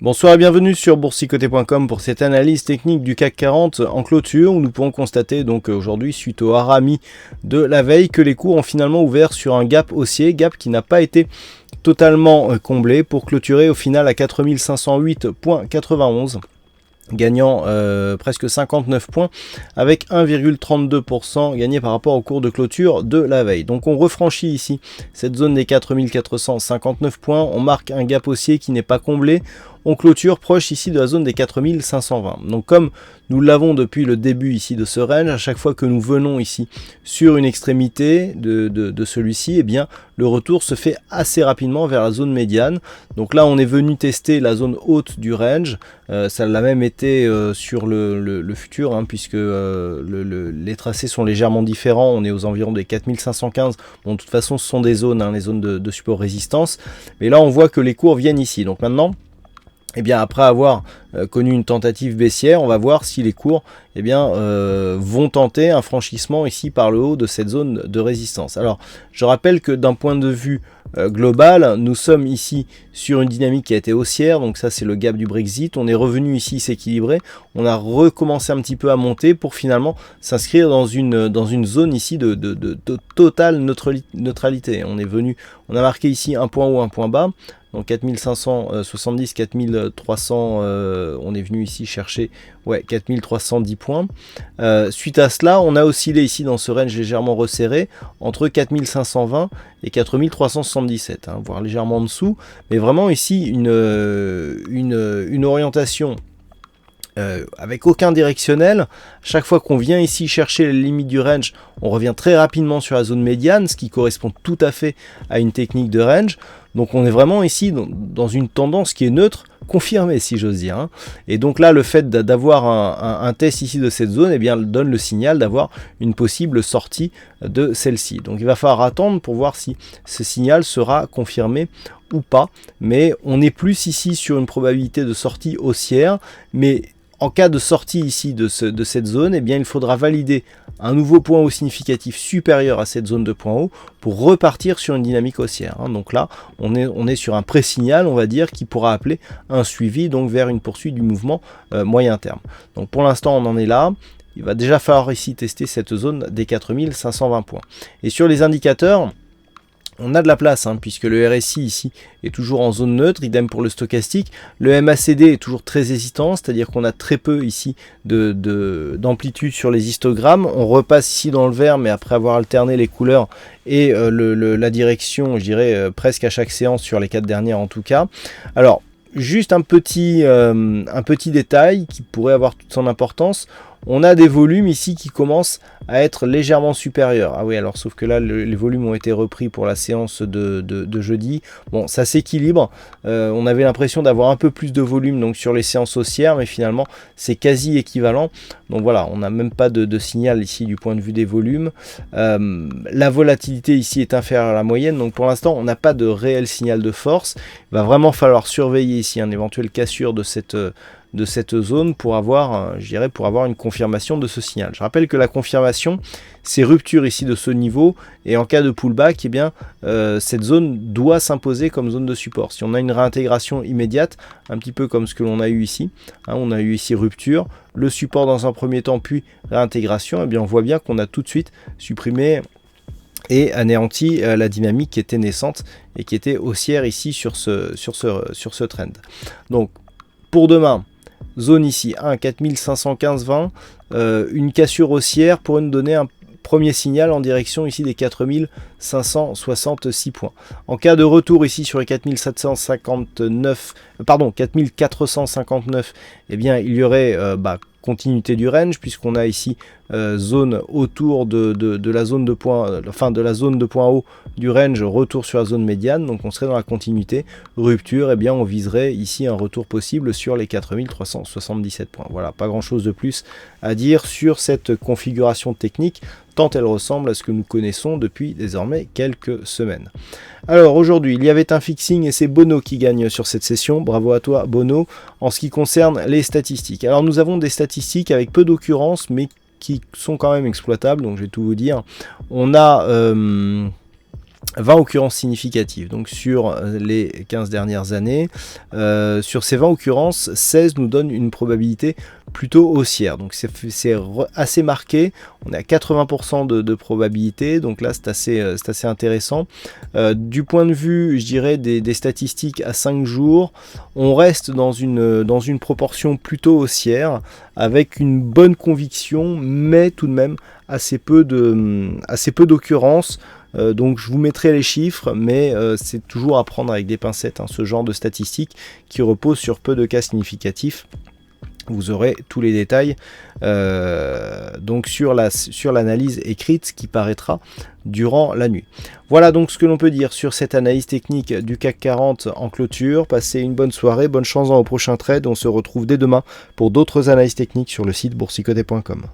Bonsoir et bienvenue sur boursicoté.com pour cette analyse technique du CAC 40 en clôture où nous pouvons constater donc aujourd'hui suite au harami de la veille que les cours ont finalement ouvert sur un gap haussier, gap qui n'a pas été totalement comblé pour clôturer au final à 4508,91. Gagnant presque 59 points avec 1,32% gagné par rapport au cours de clôture de la veille. Donc on refranchit ici cette zone des 4459 points, on marque un gap haussier qui n'est pas comblé, on clôture proche ici de la zone des 4520. Donc comme nous l'avons depuis le début ici de ce range, à chaque fois que nous venons ici sur une extrémité de celui-ci, eh bien le retour se fait assez rapidement vers la zone médiane. Donc là on est venu tester la zone haute du range, ça l'a même été sur le futur, hein, puisque les tracés sont légèrement différents, on est aux environs des 4515, bon de toute façon ce sont des zones, hein, les zones de support résistance, mais là on voit que les cours viennent ici, donc maintenant eh bien, après avoir connu une tentative baissière, on va voir si les cours eh bien, vont tenter un franchissement ici par le haut de cette zone de résistance. Alors, je rappelle que d'un point de vue global, nous sommes ici sur une dynamique qui a été haussière, donc ça c'est le gap du Brexit. On est revenu ici s'équilibrer, on a recommencé un petit peu à monter pour finalement s'inscrire dans une zone ici de totale neutralité. On a marqué ici un point haut, un point bas. Donc 4570, 4300, on est venu ici chercher 4310 points. Suite à cela, on a oscillé ici dans ce range légèrement resserré entre 4520 et 4377, hein, voire légèrement en dessous. Mais vraiment ici une orientation avec aucun directionnel. Chaque fois qu'on vient ici chercher les limites du range, on revient très rapidement sur la zone médiane, ce qui correspond tout à fait à une technique de range. Donc on est vraiment ici dans une tendance qui est neutre, confirmée si j'ose dire, hein. Et donc là le fait d'avoir un test ici de cette zone, eh bien donne le signal d'avoir une possible sortie de celle-ci. Donc il va falloir attendre pour voir si ce signal sera confirmé ou pas. Mais on est plus ici sur une probabilité de sortie haussière, mais en cas de sortie ici de cette zone, eh bien, il faudra valider un nouveau point haut significatif supérieur à cette zone de point haut pour repartir sur une dynamique haussière, hein. Donc là, on est sur un pré-signal, on va dire, qui pourra appeler un suivi donc vers une poursuite du mouvement moyen terme. Donc pour l'instant, on en est là. Il va déjà falloir ici tester cette zone des 4520 points. Et sur les indicateurs, on a de la place, hein, puisque le RSI ici est toujours en zone neutre, idem pour le stochastique. Le MACD est toujours très hésitant, c'est-à-dire qu'on a très peu ici d'amplitude sur les histogrammes. On repasse ici dans le vert, mais après avoir alterné les couleurs et la direction, je dirais presque à chaque séance sur les 4 dernières en tout cas. Alors, juste un petit détail qui pourrait avoir toute son importance. On a des volumes ici qui commencent à être légèrement supérieurs. Ah oui, alors sauf que là, les volumes ont été repris pour la séance de jeudi. Bon, ça s'équilibre. On avait l'impression d'avoir un peu plus de volume donc sur les séances haussières, mais finalement, c'est quasi équivalent. Donc voilà, on n'a même pas de signal ici du point de vue des volumes. La volatilité ici est inférieure à la moyenne. Donc pour l'instant, on n'a pas de réel signal de force. Il va vraiment falloir surveiller ici un éventuel cassure de cette zone pour avoir, pour avoir une confirmation de ce signal. Je rappelle que la confirmation, c'est rupture ici de ce niveau, et en cas de pullback, eh bien, cette zone doit s'imposer comme zone de support. Si on a une réintégration immédiate, un petit peu comme ce que l'on a eu ici, hein, on a eu ici rupture, le support dans un premier temps, puis réintégration, eh bien, on voit bien qu'on a tout de suite supprimé et anéanti la dynamique qui était naissante et qui était haussière ici sur ce trend. Donc, pour demain, zone ici, 4515,20, une cassure haussière pourrait nous donner un premier signal en direction ici des 4566 points. En cas de retour ici sur les 4459, eh bien il y aurait continuité du range, puisqu'on a ici zone autour de la zone de point, de la zone de point haut du range, retour sur la zone médiane, donc on serait dans la continuité. Rupture, eh bien on viserait ici un retour possible sur les 4377 points. Voilà, pas grand chose de plus à dire sur cette configuration technique, tant elle ressemble à ce que nous connaissons depuis désormais quelques semaines. Alors aujourd'hui, il y avait un fixing et c'est Bono qui gagne sur cette session. Bravo à toi Bono, en ce qui concerne les statistiques. Alors nous avons des statistiques avec peu d'occurrences, mais qui sont quand même exploitables, donc je vais tout vous dire. On a 20 occurrences significatives, donc sur les 15 dernières années. Sur ces 20 occurrences, 16 nous donnent une probabilité plutôt haussière, donc c'est assez marqué. On est à 80% de probabilité, donc là c'est assez intéressant. Du point de vue, je dirais, des statistiques à 5 jours, on reste dans une proportion plutôt haussière, avec une bonne conviction, mais tout de même assez peu d'occurrences. Donc je vous mettrai les chiffres, mais c'est toujours à prendre avec des pincettes, hein, ce genre de statistiques qui repose sur peu de cas significatifs. Vous aurez tous les détails donc sur l'analyse écrite qui paraîtra durant la nuit. Voilà donc ce que l'on peut dire sur cette analyse technique du CAC 40 en clôture. Passez une bonne soirée, bonne chance dans vos prochains trades. On se retrouve dès demain pour d'autres analyses techniques sur le site boursicoté.com.